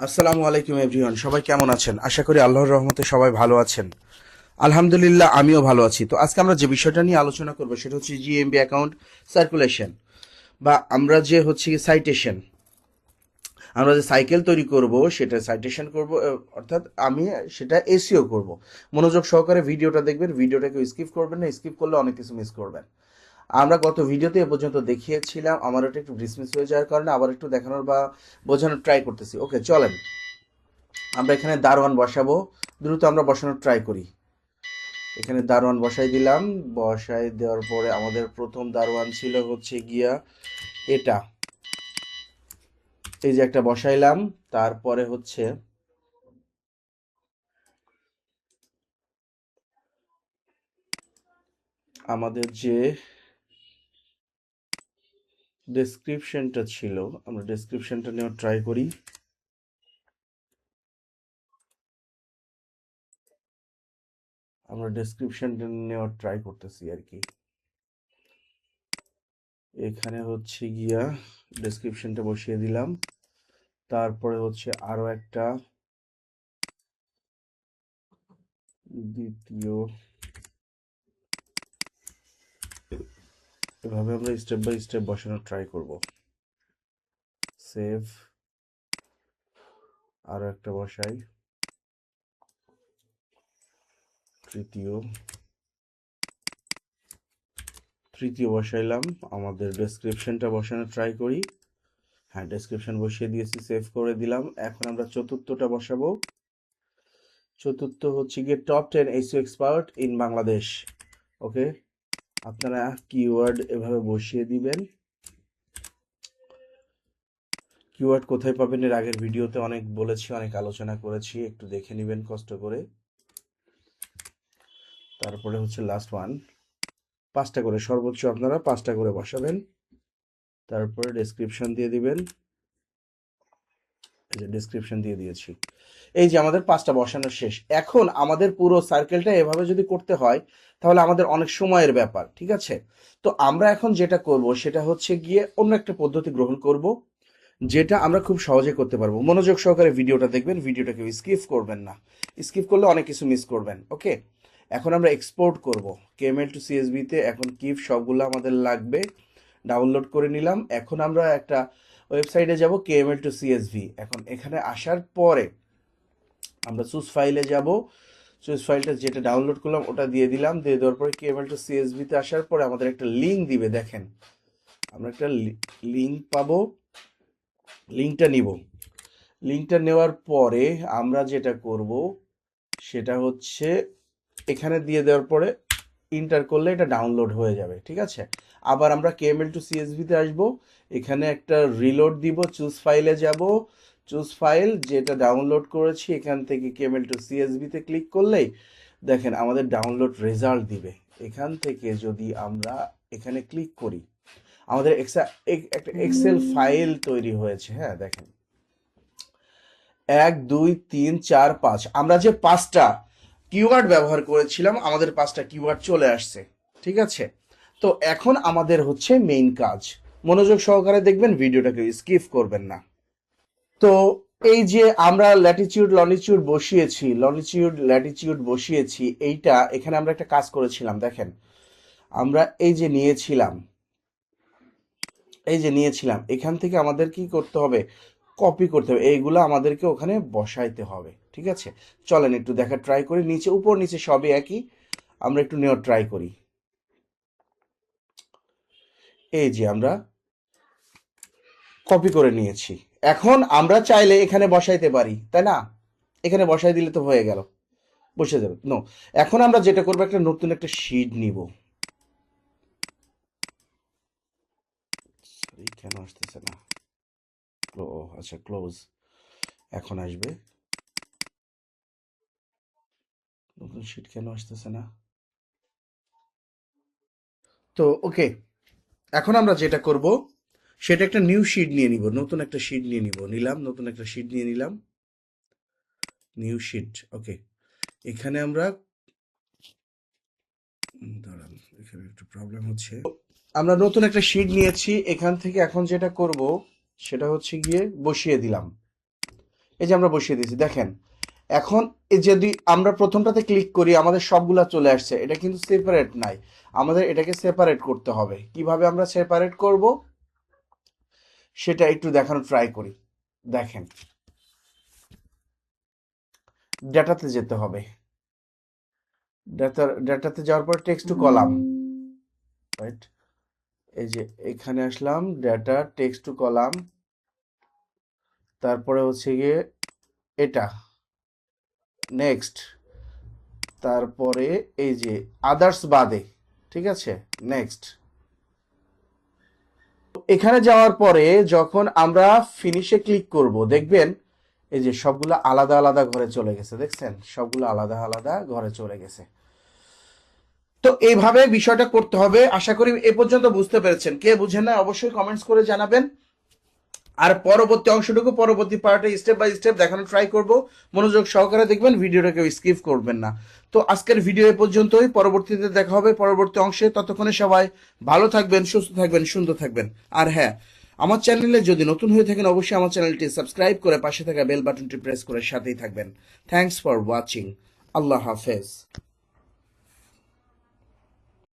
আসসালামু আলাইকুম এভরিওয়ান, সবাই কেমন আছেন? আশা করি আল্লাহর রহমতে সবাই ভালো আছেন। আলহামদুলিল্লাহ, আমিও ভালো আছি। তো আজকে আমরা যে বিষয়টা নিয়ে আলোচনা করব সেটা হচ্ছে জিএমবি অ্যাকাউন্ট সার্কুলেশন, বা আমরা যে হচ্ছে সাইটেশন, আমরা যে সাইকেল তৈরি করব সেটা সাইটেশন করব, অর্থাৎ আমি সেটা এসইও করব। মনোযোগ সহকারে ভিডিওটা দেখবেন, ভিডিওটাকে স্কিপ করবেন না, স্কিপ করলে অনেক কিছু মিস করবেন। আমরা গত ভিডিওতে এ পর্যন্ত দেখিয়েছিলাম, আমার ওটা একটু ডিসমিস হয়ে যাওয়ার কারণে আবার একটু দেখানোর বা বোঝানোর ট্রাই করতেছি। ওকে, চলেন আমরা এখানে দারোয়ান বসাবো। দ্রুত আমরা বসানোর ট্রাই করি। এখানে দারোয়ান বসাই দিলাম। বসাই দেওয়ার পরে আমাদের প্রথম দারোয়ান ছিল হচ্ছে গিয়া এটা, এই যে একটা বসাইলাম। তারপরে হচ্ছে আমাদের যে ডেসক্রিপশনটা ছিল, আমরা ডেসক্রিপশনটা নেওয়ার ট্রাই করি। আমরা ডেসক্রিপশনটা নেওয়ার ট্রাই করতেছি আর কি। এখানে হচ্ছে গিয়া ডেসক্রিপশনটা বসিয়ে দিলাম। তারপরে হচ্ছে আরো একটা দ্বিতীয়, এভাবে আমরা স্টেপ বাই স্টেপ বসানোর ট্রাই করব। সেভ, আরো একটা বসাই, তৃতীয়, তৃতীয় বসাইলাম। আমাদের ডেসক্রিপশনটা বসানোর ট্রাই করি। হ্যাঁ, ডেসক্রিপশন বসিয়ে দিয়েছি, সেভ করে দিলাম। এখন আমরা চতুর্থটা বসাবো। চতুর্থ হচ্ছে গিয়ে top 10 SEO expert in Bangladesh. Okay, আপনারা কিওয়ার্ড এভাবে বসিয়ে দিবেন। কিওয়ার্ড কোথায় পাবেন এর আগের ভিডিওতে অনেক বলেছি, অনেক আলোচনা করেছি, একটু দেখে নেবেন কষ্ট করে। তারপরে হচ্ছে লাস্ট ওয়ান, 5টা করে, সর্বোচ্চ আপনারা 5টা করে বসাবেন। তারপরে ডেসক্রিপশন দিয়ে দিবেন। এই যে ডেসক্রিপশন দিয়ে দিয়েছি। এই যে আমাদের 5টা বসানো শেষ। এখন আমাদের পুরো সার্কেলটা এভাবে যদি করতে হয় তাহলে আমাদের অনেক সময়ের ব্যাপার, ঠিক আছে? তো আমরা এখন যেটা করব সেটা হচ্ছে গিয়ে অন্য একটা পদ্ধতি গ্রহণ করব, যেটা আমরা খুব সহজে করতে পারবো। মনোযোগ সহকারে ভিডিওটা দেখবেন, ভিডিওটাকে স্কিপ করবেন না, স্কিপ করলে অনেক কিছু মিস করবেন। ওকে, এখন আমরা এক্সপোর্ট করব কেএমএল টু সিএসভি তে। এখন কিপ সবগুলো আমাদের লাগবে, ডাউনলোড করে নিলাম। এখন আমরা একটা ওয়েবসাইটে যাব, কেএমএল টু সিএসভি। এখন এখানে আসার পরে আমরা চুজ ফাইলে যাব। চুজ ফাইলটা যেটা ডাউনলোড করলাম ওটা দিয়ে দিলাম। দিয়ে দেওয়ার পরে কেএমএল টু সিএসভি তে আসার পরে আমাদের একটা লিঙ্ক দিবে। দেখেন, আমরা একটা লিঙ্ক পাবো, লিঙ্কটা নিব। লিঙ্কটা নেওয়ার পরে আমরা যেটা করব সেটা হচ্ছে এখানে দিয়ে দেওয়ার পরে ইন্টার করলে এটা ডাউনলোড হয়ে যাবে, ঠিক আছে? আবার আমরা কেএমএল টু সিএসভি তে আসবো, এখানে একটা রিলোড দিব, চুজ ফাইলে যাব। চুজ ফাইল যেটা ডাউনলোড করেছি এখান থেকে কেএমএল টু সিএসভি তে ক্লিক করলেই দেখেন আমাদের ডাউনলোড রেজাল্ট দিবে। এখান থেকে যদি আমরা এখানে ক্লিক করি আমাদের একটা এক্সেল ফাইল তৈরি হয়েছে। হ্যাঁ, দেখেন, 1 2 3 4 5, আমরা যে 5টা কিওয়ার্ড ব্যবহার করেছিলাম আমাদের 5টা কিওয়ার্ড চলে আসছে, ঠিক আছে? তো এখন আমাদের হচ্ছে মেইন কাজ। মনোযোগ সহকারে দেখবেন, ভিডিওটাকে স্কিপ করবেন না। তো এই যে আমরা ল্যাটিটিউড লনিটিউড বসিয়েছি, লনিটিউড ল্যাটিটিউড বসিয়েছি, এইটা এখানে আমরা একটা কাজ করেছিলাম। দেখেন, আমরা এই যে নিয়েছিলাম, এই যে নিয়েছিলাম, এখান থেকে আমাদের কি করতে হবে? কপি করতে হবে, এইগুলো আমাদেরকে ওখানে বসাইতে হবে, ঠিক আছে? চলেন একটু দেখা ট্রাই করি। নিচে, উপর নিচে সবই একই, আমরা একটু নেওয়ার ট্রাই করি। এই যে আমরা কপি করে নিয়েছি। এখন আমরা চাইলে এখানে বসাইতে পারি, তাই না? এখানে বসাই দিলে তো হয়ে গেল, বসে যাবে। নো, এখন আমরা যেটা করবো, একটা নতুন একটা শীট নিব। সরি, কেন আসতেছে না? ও আচ্ছা, ক্লোজ, এখন আসবে। নতুন শীট কেন আসতেছে না? তো ওকে, এখন আমরা যেটা করব সেটা একটা নিউ শিট নিয়ে নিব, নতুন একটা শিট নিয়ে নিব। নিলাম, নতুন একটা শিট নিয়ে নিলাম, নিউ শিট। ওকে, এখানে আমরা দাঁড়ান, এখানে একটু প্রবলেম হচ্ছে। আমরা নতুন একটা শিট নিয়েছি, এখান থেকে এখন যেটা করব সেটা হচ্ছে গিয়ে বসিয়ে দিলাম। এই যে আমরা বসিয়ে দিয়েছি, দেখেন। এখন এই যদি আমরা প্রথমটাতে ক্লিক করি আমাদের সবগুলা চলে আসছে, এটা কিন্তু সেপারেট নাই, আমাদের এটাকে সেপারেট করতে হবে। কিভাবে আমরা সেপারেট করব সেটা একটু দেখানোর ট্রাই করি। দেখেন, ডেটাতে যেতে হবে, ডেটাতে যাওয়ার পর টেক্সট টু কলাম, রাইট? এই যে এখানে আসলাম, ডেটা টেক্সট টু কলাম, তারপরে হচ্ছে গিয়ে এটা, নেক্সট, তারপরে এই যে আদার্স বাদে, ঠিক আছে, নেক্সট। এখানে যাওয়ার পরে যখন আমরা ফিনিশে ক্লিক করব, দেখবেন এই যে সবগুলো আলাদা আলাদা ঘরে চলে গেছে, দেখছেন? সবগুলো আলাদা আলাদা ঘরে চলে গেছে। তো এইভাবে বিষয়টা করতে হবে। আশা করি এ পর্যন্ত বুঝতে পেরেছেন। কে বুঝেন না অবশ্যই কমেন্টস করে জানাবেন। আর পরবর্তী অংশটুকু পরবর্তী পার্টে স্টেপ বাই স্টেপ দেখানো ট্রাই করব। মনোযোগ সহকারে দেখবেন, ভিডিওটাকে স্কিপ করবেন না। তো আজকের ভিডিও এ পর্যন্তই, পরবর্তীতে দেখা হবে পরবর্তী অংশে। ততক্ষণে সবাই ভালো থাকবেন, সুস্থ থাকবেন, সুন্দর থাকবেন। আর হ্যাঁ, আমার চ্যানেলে যদি নতুন হয়ে থাকেন অবশ্যই আমার চ্যানেলটি সাবস্ক্রাইব করে পাশে থাকা বেল বাটনটি প্রেস করে সাথেই থাকবেন। Thanks for watching. আল্লাহ হাফেজ।